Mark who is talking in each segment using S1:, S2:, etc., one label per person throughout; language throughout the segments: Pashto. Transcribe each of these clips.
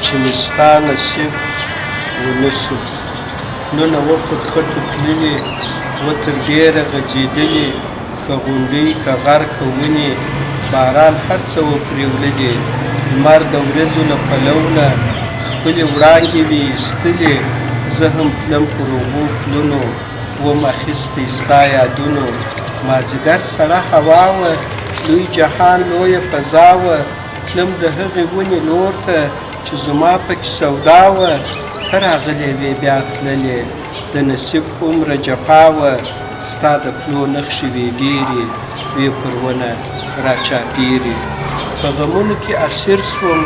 S1: چې مې ستا نصیب ونه سو. پلونه و پر خټو تللي و تر ډېره غځېدلي، که غونډۍ که غر که ونې، باران هر څه و پرې وړلي. لمر د ورځو له پلونه خپلې وړانګې وې ایستلې، زه هم تلم پر هغو پلونو وم اخیستی ستا یادونو. مازدیګر سړه هوا وه، لوی جهان لویه فضا وه، تلم د هغې ونې لور ته چې زما پکې سودا وه. ته راغلې وې بیا تللې، د نصیب عمره جفا وه، ستا د پلو نښې وې ډېرې، وې پر ونه راچاپېرې. په غمونو کې اسیر سوم،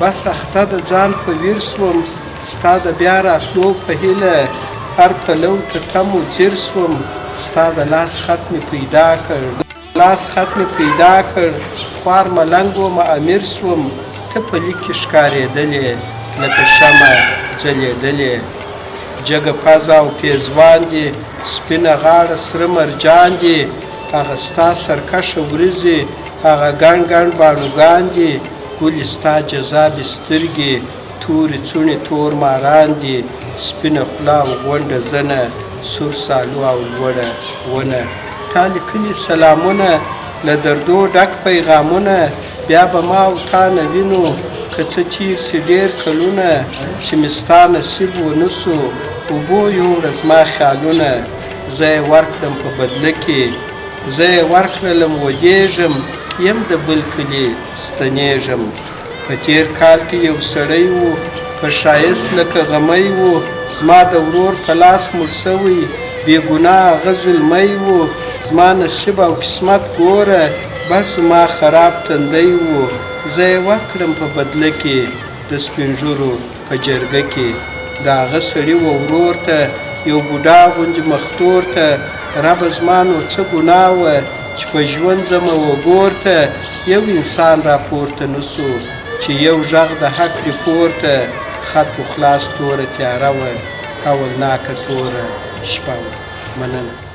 S1: بس اخته د ځان په ویر سوم، ستا د بیا راتلو په هیله هر پلو ته تم و ځیر سوم. ستا د لاس خط مې پیدا کړ، خوار ملنګ ومه امیر سوم. ته په لیک کې ښکارېدلې لکه شمع ځلېدلې، جګه پزه او پیزوان دي، سپینه غاړه سره مرجان دي. هغه ستا سرکشه وریځې، هغه ګڼ ګڼ باڼوګان دي، ګلې ستا جذابې سترګې، تورې څوڼې تور ماران دي، سپینه خوله او غونډه زنه، سور سالو او لوړه ونه. تا لیکلي سلامونه، له دردو ډک پیغامونه، بیا به ما او تا نه وینو که څه تیر سي ډېر کلونه. چې مې ستا نصیب ونه سو، اوبو یوړه زما خیالونه. زه یې ورکړم په بدله کې، زه یې ورکړلم ودېږم، یم د بل کلي ستنېږم. په تېر کال کې یو سړی و، په ښایست لکه غمی و، زما د ورور په لاس مړ سوی، بې ګناه هغه زلمی و. زما نصیب او قسمت ګوره، بس زما خراب تندی و. زه یې ورکړم په بدله کې، د سپین ږیرو په جرګه کې. د هغه سړي و ورور ته، یو بوډا غوندې مختور ته، ربه زما نو څه ګناه وه چې په ژوند ځمه وګور ته. یو انسان راپورته نه سو چې یو غږ د حق دې پورته. خط و خلاص توره تیاره وه، هولناکه توره شپه وه. مننه.